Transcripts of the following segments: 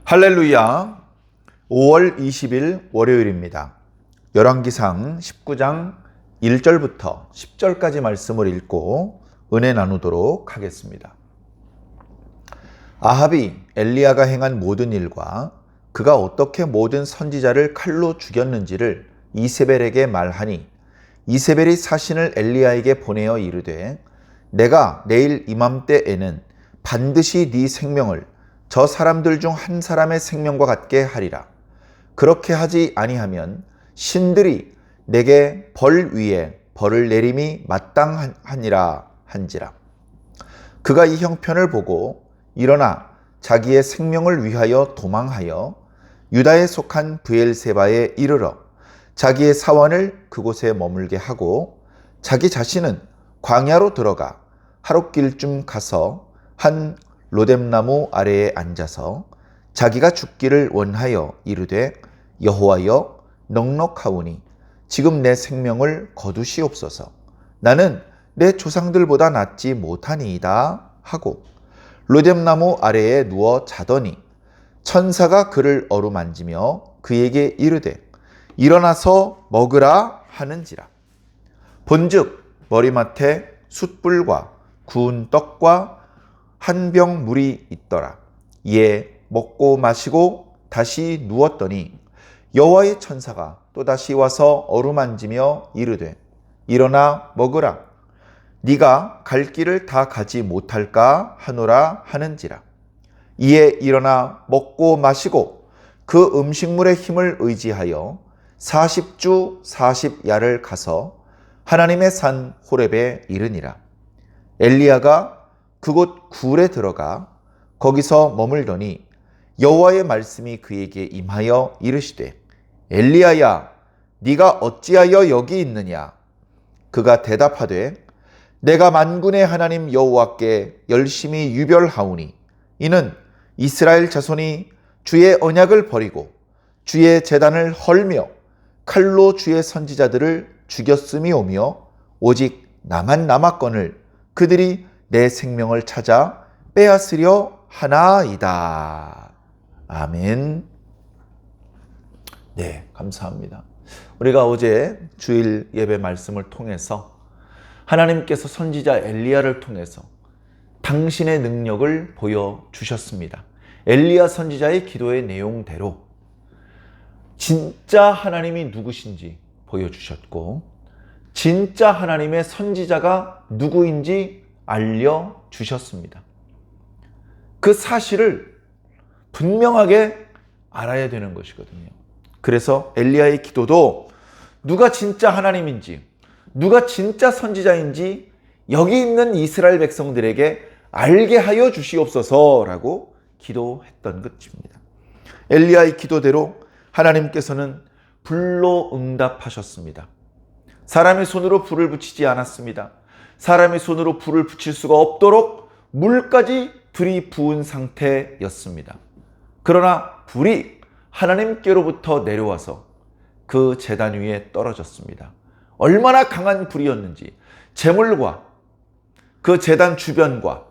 할렐루야. 5월 20일 월요일입니다. 열왕기상 19장 1절부터 10절까지 말씀을 읽고 은혜 나누도록 하겠습니다. 아합이 엘리야가 행한 모든 일과 그가 어떻게 모든 선지자를 칼로 죽였는지를 이세벨에게 말하니 이세벨이 사신을 엘리야에게 보내어 이르되 내가 내일 이맘때에는 반드시 네 생명을 저 사람들 중 한 사람의 생명과 같게 하리라. 그렇게 하지 아니하면 신들이 내게 벌 위에 벌을 내림이 마땅하니라 한지라. 그가 이 형편을 보고 일어나 자기의 생명을 위하여 도망하여 유다에 속한 브엘세바에 이르러 자기의 사원을 그곳에 머물게 하고 자기 자신은 광야로 들어가 하룻길쯤 가서 한 로뎀나무 아래에 앉아서 자기가 죽기를 원하여 이르되 여호와여 넉넉하오니 지금 내 생명을 거두시옵소서. 나는 내 조상들보다 낫지 못하니이다 하고 로뎀나무 아래에 누워 자더니 천사가 그를 어루만지며 그에게 이르되 일어나서 먹으라 하는지라. 본즉 머리맡에 숯불과 구운 떡과 한 병 물이 있더라. 이에 먹고 마시고 다시 누웠더니 여호와의 천사가 또다시 와서 어루만지며 이르되 일어나 먹으라. 네가 갈 길을 다 가지 못할까 하노라 하는지라. 이에 일어나 먹고 마시고 그 음식물의 힘을 의지하여 40주 40야를 가서 하나님의 산 호렙에 이르니라. 엘리야가 그곳 굴에 들어가 거기서 머물더니 여호와의 말씀이 그에게 임하여 이르시되 엘리야야 네가 어찌하여 여기 있느냐. 그가 대답하되 내가 만군의 하나님 여호와께 열심히 유별하오니 이는 이스라엘 자손이 주의 언약을 버리고 주의 제단을 헐며 칼로 주의 선지자들을 죽였음이오며 오직 나만 남았거늘 그들이 내 생명을 찾아 빼앗으려 하나이다. 아멘. 네, 감사합니다. 우리가 어제 주일 예배 말씀을 통해서 하나님께서 선지자 엘리야를 통해서 당신의 능력을 보여주셨습니다. 엘리야 선지자의 기도의 내용대로 진짜 하나님이 누구신지 보여주셨고 진짜 하나님의 선지자가 누구인지 알려주셨습니다. 그 사실을 분명하게 알아야 되는 것이거든요. 그래서 엘리야의 기도도 누가 진짜 하나님인지 누가 진짜 선지자인지 여기 있는 이스라엘 백성들에게 알게 하여 주시옵소서라고 기도했던 것입니다. 엘리야의 기도대로 하나님께서는 불로 응답하셨습니다. 사람의 손으로 불을 붙이지 않았습니다. 사람의 손으로 불을 붙일 수가 없도록 물까지 불이 부은 상태였습니다. 그러나 불이 하나님께로부터 내려와서 그 제단 위에 떨어졌습니다. 얼마나 강한 불이었는지 제물과 그 제단 주변과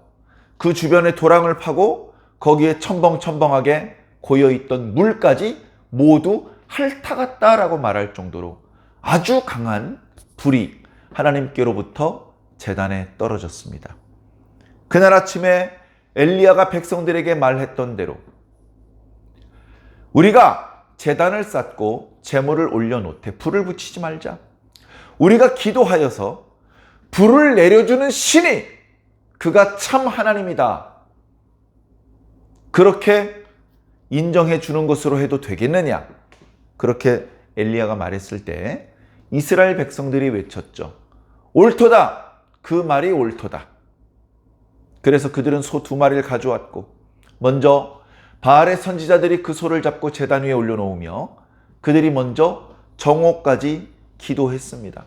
그 주변의 도랑을 파고 거기에 첨벙첨벙하게 고여있던 물까지 모두 핥아갔다라고 말할 정도로 아주 강한 불이 하나님께로부터 제단에 떨어졌습니다. 그날 아침에 엘리야가 백성들에게 말했던 대로 우리가 제단을 쌓고 제물을 올려놓되 불을 붙이지 말자. 우리가 기도하여서 불을 내려주는 신이 그가 참 하나님이다. 그렇게 인정해 주는 것으로 해도 되겠느냐? 그렇게 엘리야가 말했을 때 이스라엘 백성들이 외쳤죠. 옳도다. 그 말이 옳도다. 그래서 그들은 소 2마리를 가져왔고 먼저 바알의 선지자들이 그 소를 잡고 제단 위에 올려놓으며 그들이 먼저 정오까지 기도했습니다.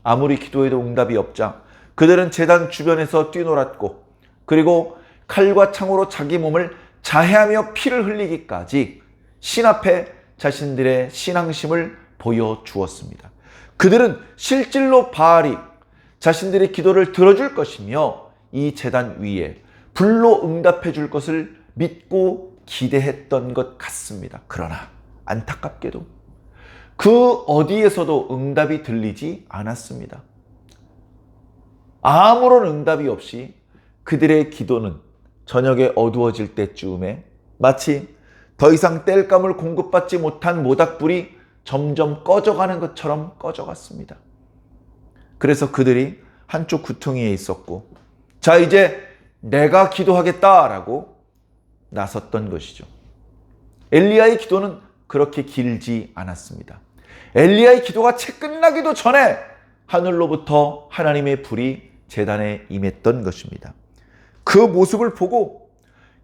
아무리 기도해도 응답이 없자 그들은 제단 주변에서 뛰놀았고 그리고 칼과 창으로 자기 몸을 자해하며 피를 흘리기까지 신 앞에 자신들의 신앙심을 보여주었습니다. 그들은 실질로 바알이 자신들의 기도를 들어줄 것이며 이 제단 위에 불로 응답해 줄 것을 믿고 기대했던 것 같습니다. 그러나 안타깝게도 그 어디에서도 응답이 들리지 않았습니다. 아무런 응답이 없이 그들의 기도는 저녁에 어두워질 때쯤에 마치 더 이상 땔감을 공급받지 못한 모닥불이 점점 꺼져가는 것처럼 꺼져갔습니다. 그래서 그들이 한쪽 구퉁이에 있었고, 자, 이제 내가 기도하겠다라고 나섰던 것이죠. 엘리야의 기도는 그렇게 길지 않았습니다. 엘리야의 기도가 채 끝나기도 전에 하늘로부터 하나님의 불이 제단에 임했던 것입니다. 그 모습을 보고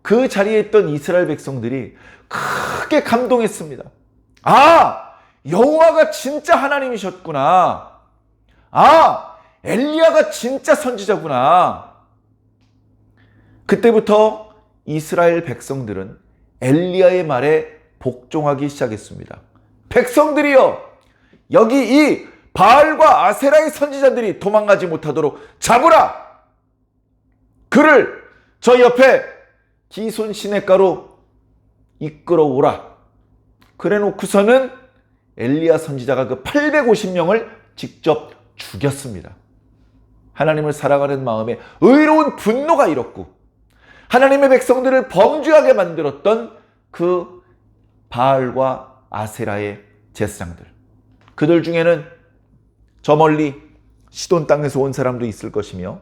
그 자리에 있던 이스라엘 백성들이 크게 감동했습니다. 아, 여호와가 진짜 하나님이셨구나. 아, 엘리야가 진짜 선지자구나. 그때부터 이스라엘 백성들은 엘리야의 말에 복종하기 시작했습니다. 백성들이여, 여기 이 바알과 아세라의 선지자들이 도망가지 못하도록 잡으라. 그를 저 옆에 기손 시냇가로 이끌어오라. 그래 놓고서는 엘리야 선지자가 그 850명을 직접 죽였습니다. 하나님을 사랑하는 마음에 의로운 분노가 일었고, 하나님의 백성들을 범죄하게 만들었던 그 바알과 아세라의 제사장들, 그들 중에는 저 멀리 시돈 땅에서 온 사람도 있을 것이며,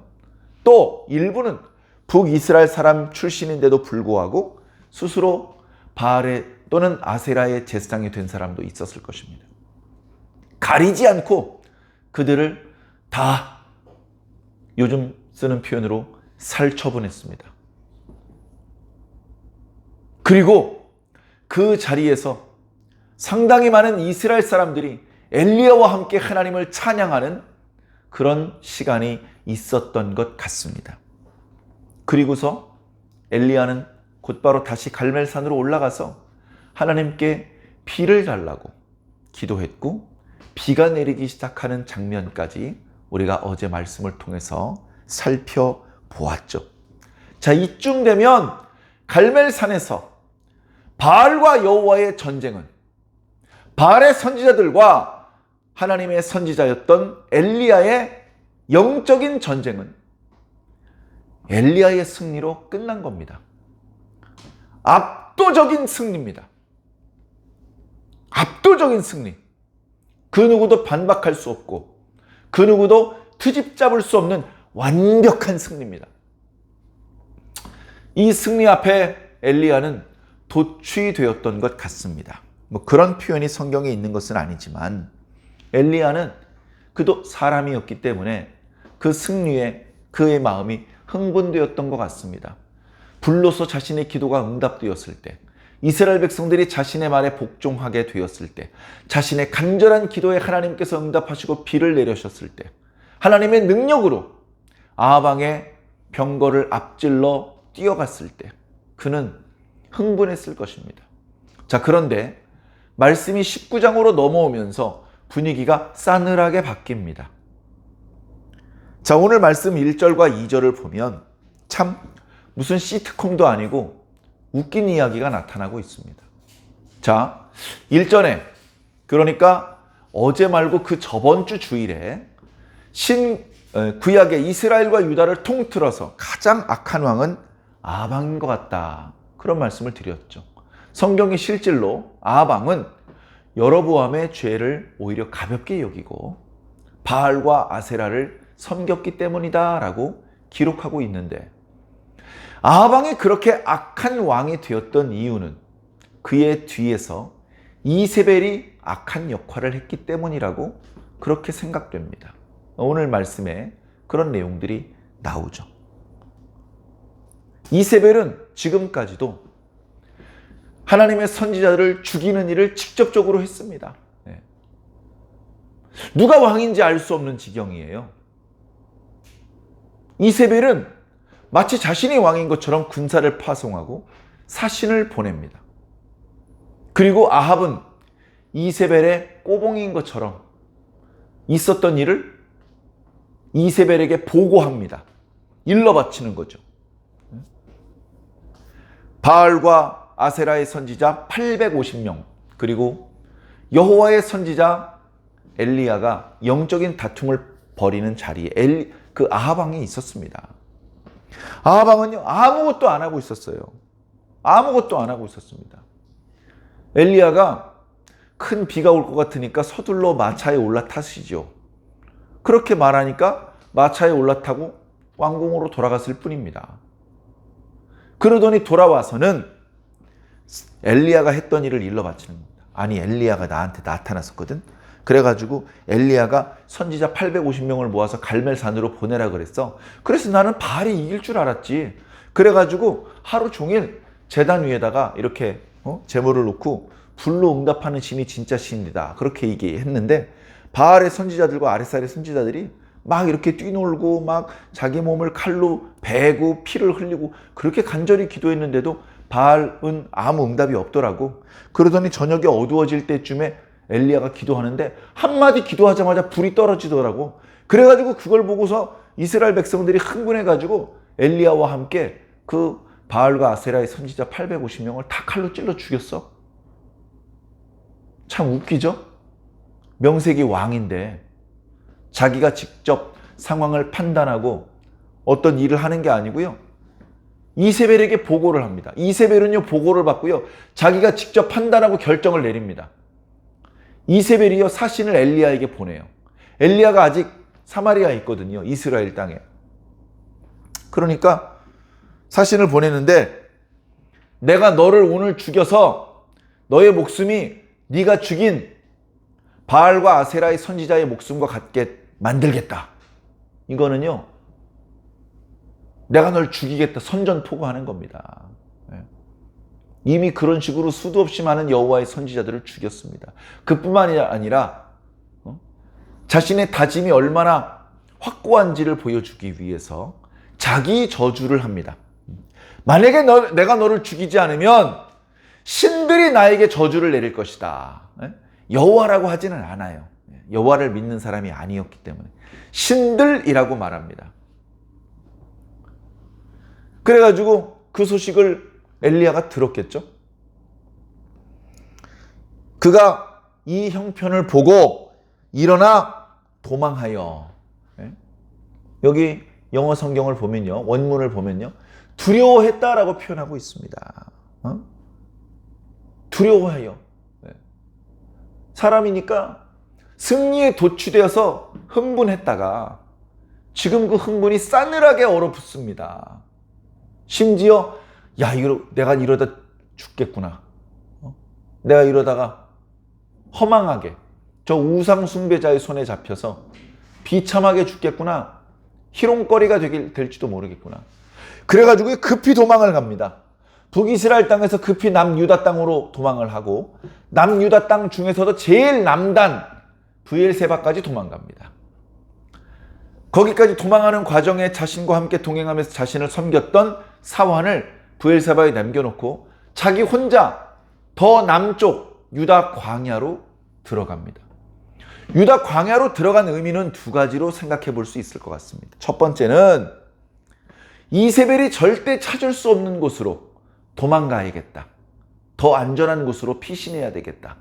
또 일부는 북이스라엘 사람 출신인데도 불구하고 스스로 바알의 또는 아세라의 제사장이 된 사람도 있었을 것입니다. 가리지 않고 그들을 다 요즘 쓰는 표현으로 살처분했습니다. 그리고 그 자리에서 상당히 많은 이스라엘 사람들이 엘리야와 함께 하나님을 찬양하는 그런 시간이 있었던 것 같습니다. 그리고서 엘리야는 곧바로 다시 갈멜산으로 올라가서 하나님께 비를 달라고 기도했고, 비가 내리기 시작하는 장면까지 우리가 어제 말씀을 통해서 살펴보았죠. 자, 이쯤 되면 갈멜산에서 바알과 여호와의 전쟁은 바알의 선지자들과 하나님의 선지자였던 엘리야의 영적인 전쟁은 엘리야의 승리로 끝난 겁니다. 압도적인 승리입니다. 압도적인 승리. 그 누구도 반박할 수 없고 그 누구도 트집 잡을 수 없는 완벽한 승리입니다. 이 승리 앞에 엘리야는 도취되었던 것 같습니다. 뭐 그런 표현이 성경에 있는 것은 아니지만 엘리야는 그도 사람이었기 때문에 그 승리에 그의 마음이 흥분되었던 것 같습니다. 불로서 자신의 기도가 응답되었을 때, 이스라엘 백성들이 자신의 말에 복종하게 되었을 때, 자신의 간절한 기도에 하나님께서 응답하시고 비를 내리셨을 때, 하나님의 능력으로 아방의 병거를 앞질러 뛰어갔을 때 그는 흥분했을 것입니다. 자, 그런데 말씀이 19장으로 넘어오면서 분위기가 싸늘하게 바뀝니다. 자, 오늘 말씀 1절과 2절을 보면 참 무슨 시트콤도 아니고 웃긴 이야기가 나타나고 있습니다. 자, 1절에, 그러니까 어제 말고 그 저번 주 주일에 구약의 이스라엘과 유다를 통틀어서 가장 악한 왕은 아방인 것 같다, 그런 말씀을 드렸죠. 성경의 실질로 아방은 여로보암의 죄를 오히려 가볍게 여기고 바알과 아세라를 섬겼기 때문이다 라고 기록하고 있는데, 아방이 그렇게 악한 왕이 되었던 이유는 그의 뒤에서 이세벨이 악한 역할을 했기 때문이라고 그렇게 생각됩니다. 오늘 말씀에 그런 내용들이 나오죠. 이세벨은 지금까지도 하나님의 선지자들을 죽이는 일을 직접적으로 했습니다. 누가 왕인지 알 수 없는 지경이에요. 이세벨은 마치 자신이 왕인 것처럼 군사를 파송하고 사신을 보냅니다. 그리고 아합은 이세벨의 꼬봉인 것처럼 있었던 일을 이세벨에게 보고합니다. 일러 바치는 거죠. 바알과 아세라의 선지자 850명, 그리고 여호와의 선지자 엘리야가 영적인 다툼을 벌이는 자리에 그 아합 왕이 있었습니다. 아합 왕은요, 아무것도 안 하고 있었어요. 아무것도 안 하고 있었습니다. 엘리야가 큰 비가 올 것 같으니까 서둘러 마차에 올라타시죠. 그렇게 말하니까 마차에 올라타고 왕궁으로 돌아갔을 뿐입니다. 그러더니 돌아와서는 엘리야가 했던 일을 일러 바치는 겁니다. 아니, 엘리야가 나한테 나타났었거든. 그래가지고 엘리야가 선지자 850명을 모아서 갈멜산으로 보내라 그랬어. 그래서 나는 바알이 이길 줄 알았지. 그래가지고 하루 종일 제단 위에다가 이렇게 제물을 놓고 불로 응답하는 신이 진짜 신이다, 그렇게 얘기했는데, 바알의 선지자들과 아랫살의 선지자들이 막 이렇게 뛰놀고 막 자기 몸을 칼로 베고 피를 흘리고 그렇게 간절히 기도했는데도 바알은 아무 응답이 없더라고. 그러더니 저녁에 어두워질 때쯤에 엘리야가 기도하는데 한마디 기도하자마자 불이 떨어지더라고. 그래가지고 그걸 보고서 이스라엘 백성들이 흥분해가지고 엘리야와 함께 그 바알과 아세라의 선지자 850명을 다 칼로 찔러 죽였어. 참 웃기죠? 명색이 왕인데 자기가 직접 상황을 판단하고 어떤 일을 하는 게 아니고요, 이세벨에게 보고를 합니다. 이세벨은요, 보고를 받고요, 자기가 직접 판단하고 결정을 내립니다. 이세벨이요, 사신을 엘리야에게 보내요. 엘리야가 아직 사마리아에 있거든요, 이스라엘 땅에. 그러니까 사신을 보내는데, 내가 너를 오늘 죽여서 너의 목숨이 네가 죽인 바알과 아세라의 선지자의 목숨과 같게 만들겠다. 이거는요, 내가 널 죽이겠다 선전포고하는 겁니다. 이미 그런 식으로 수도 없이 많은 여호와의 선지자들을 죽였습니다. 그뿐만이 아니라 자신의 다짐이 얼마나 확고한지를 보여주기 위해서 자기 저주를 합니다. 만약에 내가 너를 죽이지 않으면 신들이 나에게 저주를 내릴 것이다. 여호와라고 하지는 않아요. 여호와를 믿는 사람이 아니었기 때문에 신들이라고 말합니다. 그래가지고 그 소식을 엘리야가 들었겠죠. 그가 이 형편을 보고 일어나 도망하여, 여기 영어 성경을 보면요, 원문을 보면요, 두려워했다라고 표현하고 있습니다. 두려워해요. 사람이니까 승리에 도취되어서 흥분했다가 지금 그 흥분이 싸늘하게 얼어붙습니다. 심지어 내가 이러다 죽겠구나. 내가 이러다가 허망하게 저 우상 숭배자의 손에 잡혀서 비참하게 죽겠구나. 희롱거리가 될지도 모르겠구나. 그래가지고 급히 도망을 갑니다. 북이스라엘 땅에서 급히 남유다 땅으로 도망을 하고 남유다 땅 중에서도 제일 남단 브엘세바까지 도망갑니다. 거기까지 도망하는 과정에 자신과 함께 동행하면서 자신을 섬겼던 사환을 브엘세바에 남겨놓고 자기 혼자 더 남쪽 유다 광야로 들어갑니다. 유다 광야로 들어간 의미는 두 가지로 생각해 볼 수 있을 것 같습니다. 첫 번째는 이세벨이 절대 찾을 수 없는 곳으로 도망가야겠다. 더 안전한 곳으로 피신해야 되겠다.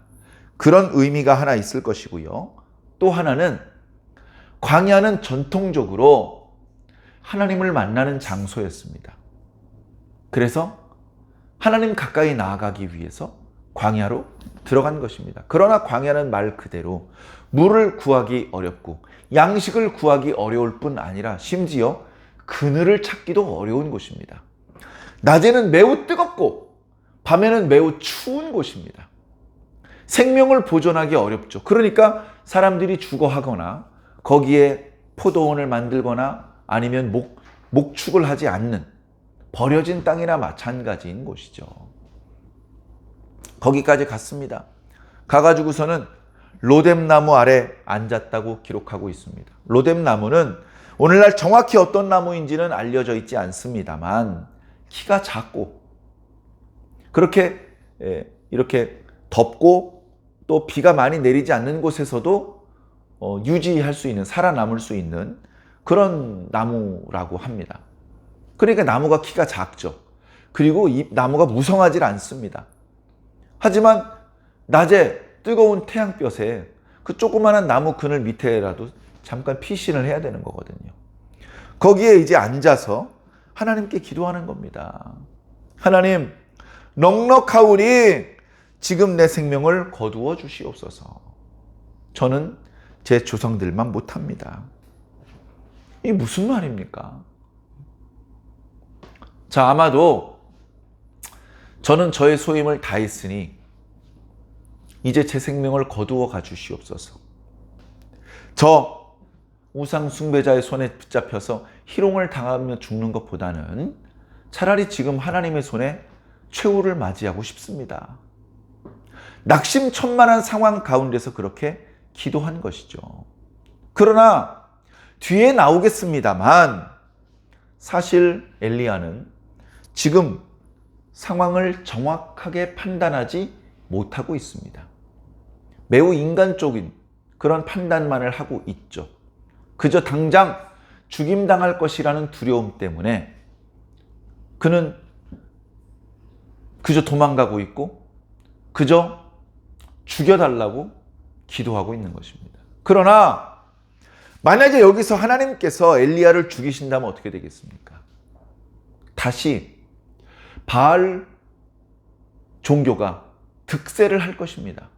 그런 의미가 하나 있을 것이고요. 또 하나는 광야는 전통적으로 하나님을 만나는 장소였습니다. 그래서 하나님 가까이 나아가기 위해서 광야로 들어간 것입니다. 그러나 광야는 말 그대로 물을 구하기 어렵고 양식을 구하기 어려울 뿐 아니라 심지어 그늘을 찾기도 어려운 곳입니다. 낮에는 매우 뜨겁고 밤에는 매우 추운 곳입니다. 생명을 보존하기 어렵죠. 그러니까 사람들이 주거하거나 거기에 포도원을 만들거나 아니면 목축을 하지 않는 버려진 땅이나 마찬가지인 곳이죠. 거기까지 갔습니다. 가가지고서는 로뎀나무 아래 앉았다고 기록하고 있습니다. 로뎀나무는 오늘날 정확히 어떤 나무인지는 알려져 있지 않습니다만 키가 작고 그렇게 이렇게 덥고 또 비가 많이 내리지 않는 곳에서도 유지할 수 있는, 살아남을 수 있는 그런 나무라고 합니다. 그러니까 나무가 키가 작죠. 그리고 이 나무가 무성하지 않습니다. 하지만 낮에 뜨거운 태양볕에 그 조그마한 나무 그늘 밑에라도 잠깐 피신을 해야 되는 거거든요. 거기에 이제 앉아서 하나님께 기도하는 겁니다. 하나님, 넉넉하오니 지금 내 생명을 거두어 주시옵소서. 저는 제 조상들만 못합니다. 이게 무슨 말입니까? 자, 아마도 저는 저의 소임을 다했으니 이제 제 생명을 거두어 가 주시옵소서. 저 우상 숭배자의 손에 붙잡혀서 희롱을 당하며 죽는 것보다는 차라리 지금 하나님의 손에 최후를 맞이하고 싶습니다. 낙심천만한 상황 가운데서 그렇게 기도한 것이죠. 그러나 뒤에 나오겠습니다만 사실 엘리야는 지금 상황을 정확하게 판단하지 못하고 있습니다. 매우 인간적인 그런 판단만을 하고 있죠. 그저 당장 죽임당할 것이라는 두려움 때문에 그는 그저 도망가고 있고 그저 죽여달라고 기도하고 있는 것입니다. 그러나 만약에 여기서 하나님께서 엘리야를 죽이신다면 어떻게 되겠습니까? 다시 바알 종교가 득세를 할 것입니다.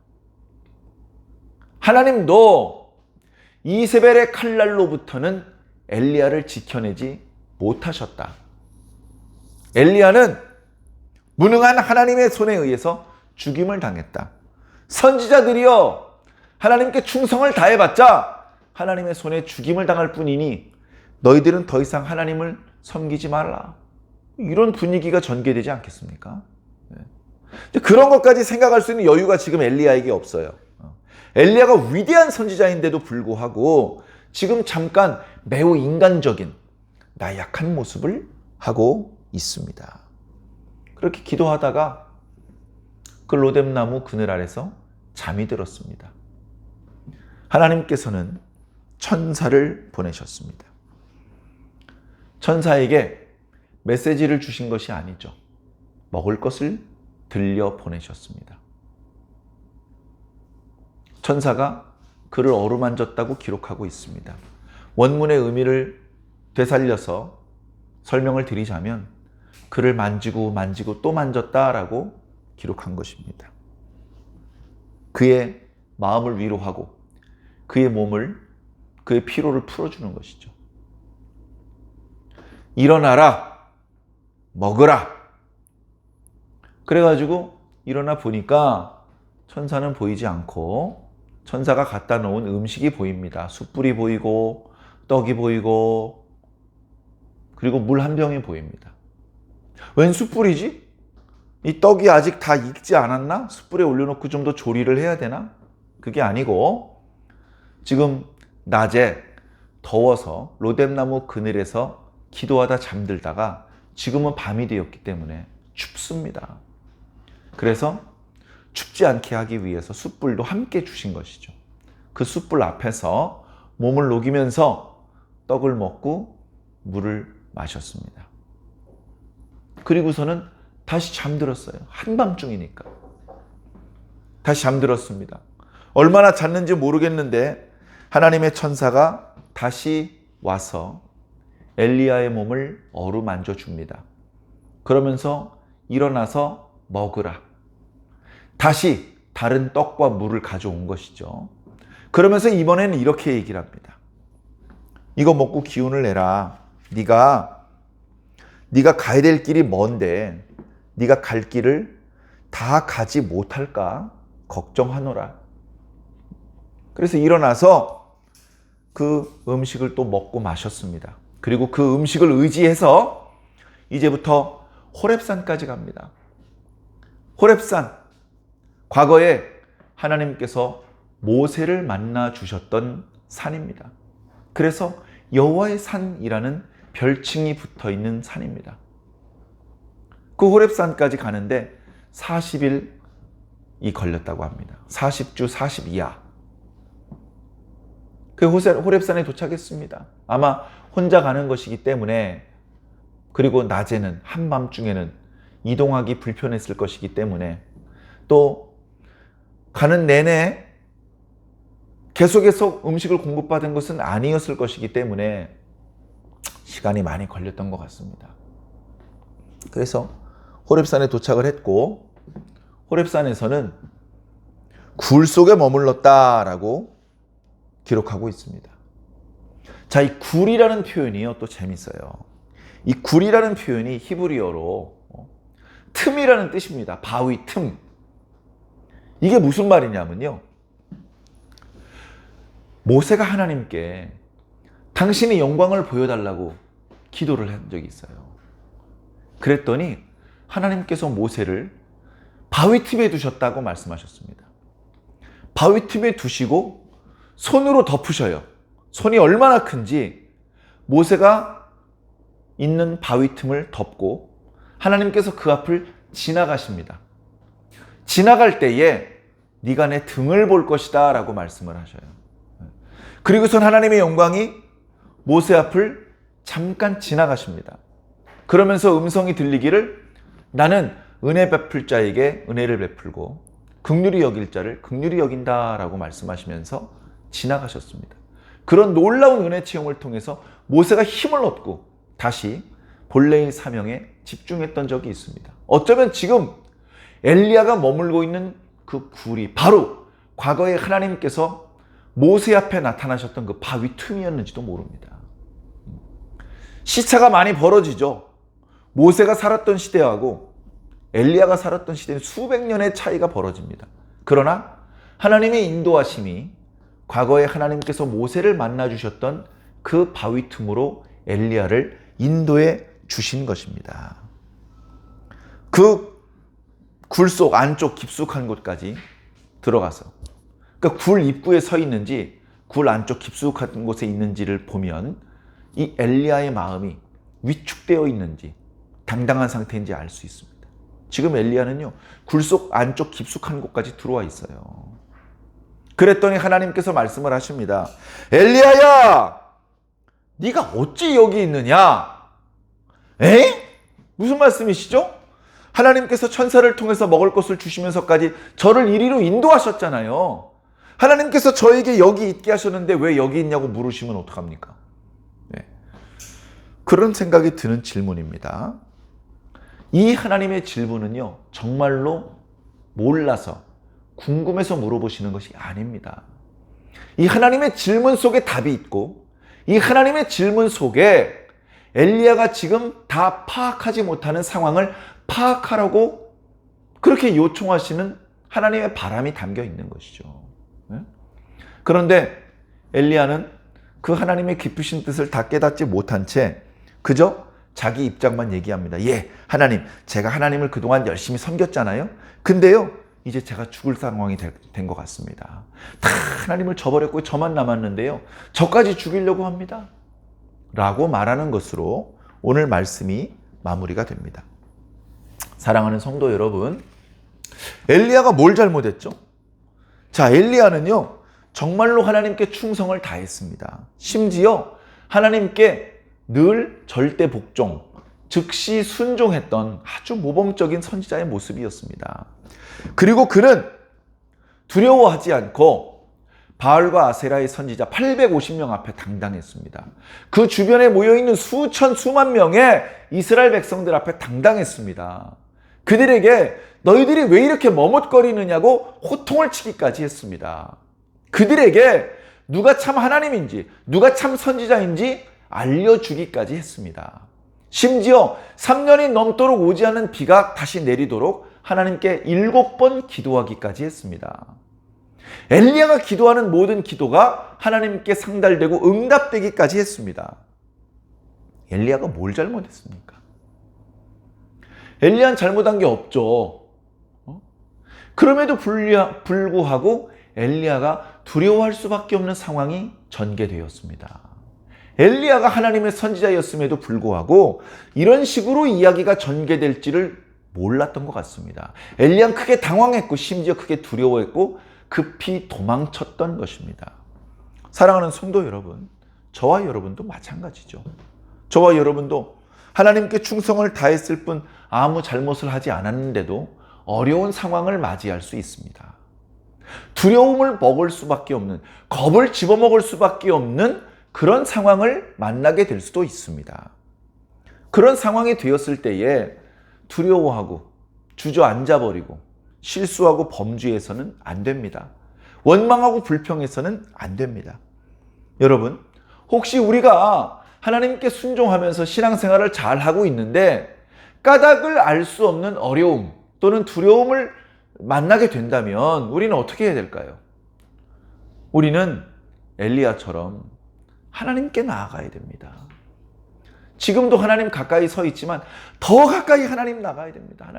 하나님도 이세벨의 칼날로부터는 엘리야를 지켜내지 못하셨다. 엘리야는 무능한 하나님의 손에 의해서 죽임을 당했다. 선지자들이여 하나님께 충성을 다해봤자 하나님의 손에 죽임을 당할 뿐이니 너희들은 더 이상 하나님을 섬기지 말라. 이런 분위기가 전개되지 않겠습니까? 그런 것까지 생각할 수 있는 여유가 지금 엘리야에게 없어요. 엘리야가 위대한 선지자인데도 불구하고 지금 잠깐 매우 인간적인 나약한 모습을 하고 있습니다. 그렇게 기도하다가 그 로뎀나무 그늘 아래서 잠이 들었습니다. 하나님께서는 천사를 보내셨습니다. 천사에게 메시지를 주신 것이 아니죠. 먹을 것을 들려 보내셨습니다. 천사가 그를 어루만졌다고 기록하고 있습니다. 원문의 의미를 되살려서 설명을 드리자면 그를 만지고 또 만졌다라고 기록한 것입니다. 그의 마음을 위로하고 그의 몸을, 그의 피로를 풀어주는 것이죠. 일어나라, 먹으라. 그래가지고 일어나 보니까 천사는 보이지 않고 천사가 갖다 놓은 음식이 보입니다. 숯불이 보이고 떡이 보이고 그리고 물 한 병이 보입니다. 웬 숯불이지? 이 떡이 아직 다 익지 않았나? 숯불에 올려놓고 좀 더 조리를 해야 되나? 그게 아니고 지금 낮에 더워서 로뎀나무 그늘에서 기도하다 잠들다가 지금은 밤이 되었기 때문에 춥습니다. 그래서 춥지 않게 하기 위해서 숯불도 함께 주신 것이죠. 그 숯불 앞에서 몸을 녹이면서 떡을 먹고 물을 마셨습니다. 그리고서는 다시 잠들었어요. 한밤중이니까. 다시 잠들었습니다. 얼마나 잤는지 모르겠는데 하나님의 천사가 다시 와서 엘리야의 몸을 어루만져 줍니다. 그러면서 일어나서 먹으라. 다시 다른 떡과 물을 가져온 것이죠. 그러면서 이번에는 이렇게 얘기를 합니다. 이거 먹고 기운을 내라. 네가 가야 될 길이 먼데 네가 갈 길을 다 가지 못할까 걱정하노라. 그래서 일어나서 그 음식을 또 먹고 마셨습니다. 그리고 그 음식을 의지해서 이제부터 호렙산까지 갑니다. 호렙산, 과거에 하나님께서 모세를 만나 주셨던 산입니다. 그래서 여호와의 산이라는 별칭이 붙어 있는 산입니다. 그 호렙산까지 가는데 40일이 걸렸다고 합니다. 40주 40이야. 그 호렙산에 도착했습니다. 아마 혼자 가는 것이기 때문에, 그리고 낮에는, 한밤중에는 이동하기 불편했을 것이기 때문에 또 가는 내내 계속해서 음식을 공급받은 것은 아니었을 것이기 때문에 시간이 많이 걸렸던 것 같습니다. 그래서 호렙산에 도착을 했고 호렙산에서는 굴 속에 머물렀다라고 기록하고 있습니다. 자, 이 굴이라는 표현이요 또 재밌어요. 이 굴이라는 표현이 히브리어로 틈이라는 뜻입니다. 바위 틈. 이게 무슨 말이냐면요, 모세가 하나님께 당신의 영광을 보여달라고 기도를 한 적이 있어요. 그랬더니 하나님께서 모세를 바위 틈에 두셨다고 말씀하셨습니다. 바위 틈에 두시고 손으로 덮으셔요. 손이 얼마나 큰지 모세가 있는 바위 틈을 덮고 하나님께서 그 앞을 지나가십니다. 지나갈 때에 네가 내 등을 볼 것이다 라고 말씀을 하셔요. 그리고선 하나님의 영광이 모세 앞을 잠깐 지나가십니다. 그러면서 음성이 들리기를 나는 은혜 베풀 자에게 은혜를 베풀고 긍휼히 여길 자를 긍휼히 여긴다 라고 말씀하시면서 지나가셨습니다. 그런 놀라운 은혜 체험을 통해서 모세가 힘을 얻고 다시 본래의 사명에 집중했던 적이 있습니다. 어쩌면 지금 엘리야가 머물고 있는 그 굴이 바로 과거에 하나님께서 모세 앞에 나타나셨던 그 바위 틈이었는지도 모릅니다. 시차가 많이 벌어지죠. 모세가 살았던 시대하고 엘리야가 살았던 시대는 수백 년의 차이가 벌어집니다. 그러나 하나님의 인도하심이 과거에 하나님께서 모세를 만나주셨던 그 바위 틈으로 엘리야를 인도해 주신 것입니다. 그 굴 속 안쪽 깊숙한 곳까지 들어가서, 그러니까 굴 입구에 서 있는지 굴 안쪽 깊숙한 곳에 있는지를 보면 이 엘리야의 마음이 위축되어 있는지 당당한 상태인지 알 수 있습니다. 지금 엘리야는요 굴 속 안쪽 깊숙한 곳까지 들어와 있어요. 그랬더니 하나님께서 말씀을 하십니다. 엘리야야, 네가 어찌 여기 있느냐? 에? 무슨 말씀이시죠? 하나님께서 천사를 통해서 먹을 것을 주시면서까지 저를 이리로 인도하셨잖아요. 하나님께서 저에게 여기 있게 하셨는데 왜 여기 있냐고 물으시면 어떡합니까? 네. 그런 생각이 드는 질문입니다. 이 하나님의 질문은요 정말로 몰라서 궁금해서 물어보시는 것이 아닙니다. 이 하나님의 질문 속에 답이 있고 이 하나님의 질문 속에 엘리야가 지금 다 파악하지 못하는 상황을 파악하라고 그렇게 요청하시는 하나님의 바람이 담겨 있는 것이죠. 그런데 엘리야는 그 하나님의 깊으신 뜻을 다 깨닫지 못한 채 그저 자기 입장만 얘기합니다. 예, 하나님, 제가 하나님을 그동안 열심히 섬겼잖아요. 근데요, 이제 제가 죽을 상황이 된 것 같습니다. 다 하나님을 저버렸고 저만 남았는데요. 저까지 죽이려고 합니다. 라고 말하는 것으로 오늘 말씀이 마무리가 됩니다. 사랑하는 성도 여러분, 엘리야가 뭘 잘못했죠? 자, 엘리야는요 정말로 하나님께 충성을 다했습니다. 심지어 하나님께 늘 절대 복종, 즉시 순종했던 아주 모범적인 선지자의 모습이었습니다. 그리고 그는 두려워하지 않고 바알과 아세라의 선지자 850명 앞에 당당했습니다. 그 주변에 모여있는 수천 수만 명의 이스라엘 백성들 앞에 당당했습니다. 그들에게 너희들이 왜 이렇게 머뭇거리느냐고 호통을 치기까지 했습니다. 그들에게 누가 참 하나님인지 누가 참 선지자인지 알려주기까지 했습니다. 심지어 3년이 넘도록 오지 않는 비가 다시 내리도록 하나님께 7번 기도하기까지 했습니다. 엘리야가 기도하는 모든 기도가 하나님께 상달되고 응답되기까지 했습니다. 엘리야가 뭘 잘못했습니까? 엘리야는 잘못한 게 없죠. 그럼에도 불구하고 엘리야가 두려워할 수밖에 없는 상황이 전개되었습니다. 엘리야가 하나님의 선지자였음에도 불구하고 이런 식으로 이야기가 전개될지를 몰랐던 것 같습니다. 엘리야는 크게 당황했고 심지어 크게 두려워했고 급히 도망쳤던 것입니다. 사랑하는 성도 여러분, 저와 여러분도 마찬가지죠. 저와 여러분도 하나님께 충성을 다했을 뿐 아무 잘못을 하지 않았는데도 어려운 상황을 맞이할 수 있습니다. 두려움을 먹을 수밖에 없는, 겁을 집어먹을 수밖에 없는 그런 상황을 만나게 될 수도 있습니다. 그런 상황이 되었을 때에 두려워하고 주저앉아버리고 실수하고 범죄해서는 안 됩니다. 원망하고 불평해서는 안 됩니다. 여러분, 혹시 우리가 하나님께 순종하면서 신앙생활을 잘하고 있는데 까닭을 알 수 없는 어려움 또는 두려움을 만나게 된다면 우리는 어떻게 해야 될까요? 우리는 엘리야처럼 하나님께 나아가야 됩니다. 지금도 하나님 가까이 서 있지만 더 가까이 하나님 나가야 됩니다.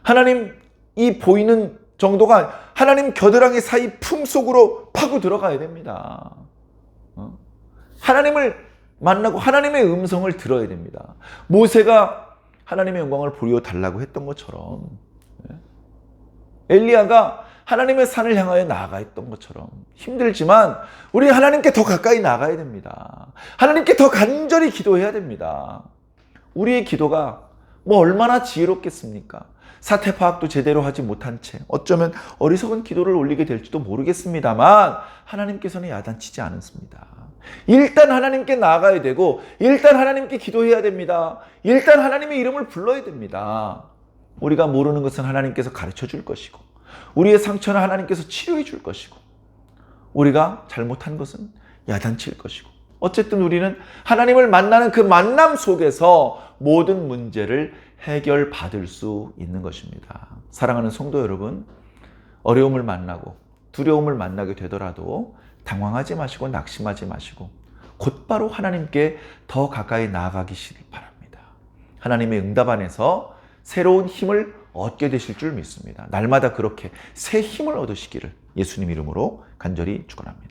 하나님 이 보이는 정도가 하나님 겨드랑이 사이 품속으로 파고 들어가야 됩니다. 하나님을 만나고 하나님의 음성을 들어야 됩니다. 모세가 하나님의 영광을 보여달라고 했던 것처럼, 엘리야가 하나님의 산을 향하여 나아가 있던 것처럼 힘들지만 우리 하나님께 더 가까이 나가야 됩니다. 하나님께 더 간절히 기도해야 됩니다. 우리의 기도가 뭐 얼마나 지혜롭겠습니까? 사태 파악도 제대로 하지 못한 채 어쩌면 어리석은 기도를 올리게 될지도 모르겠습니다만 하나님께서는 야단치지 않습니다. 일단 하나님께 나아가야 되고 일단 하나님께 기도해야 됩니다. 일단 하나님의 이름을 불러야 됩니다. 우리가 모르는 것은 하나님께서 가르쳐 줄 것이고 우리의 상처는 하나님께서 치료해 줄 것이고 우리가 잘못한 것은 야단칠 것이고 어쨌든 우리는 하나님을 만나는 그 만남 속에서 모든 문제를 해결받을 수 있는 것입니다. 사랑하는 성도 여러분, 어려움을 만나고 두려움을 만나게 되더라도 당황하지 마시고 낙심하지 마시고 곧바로 하나님께 더 가까이 나아가시길 바랍니다. 하나님의 응답 안에서 새로운 힘을 얻게 되실 줄 믿습니다. 날마다 그렇게 새 힘을 얻으시기를 예수님 이름으로 간절히 축원합니다.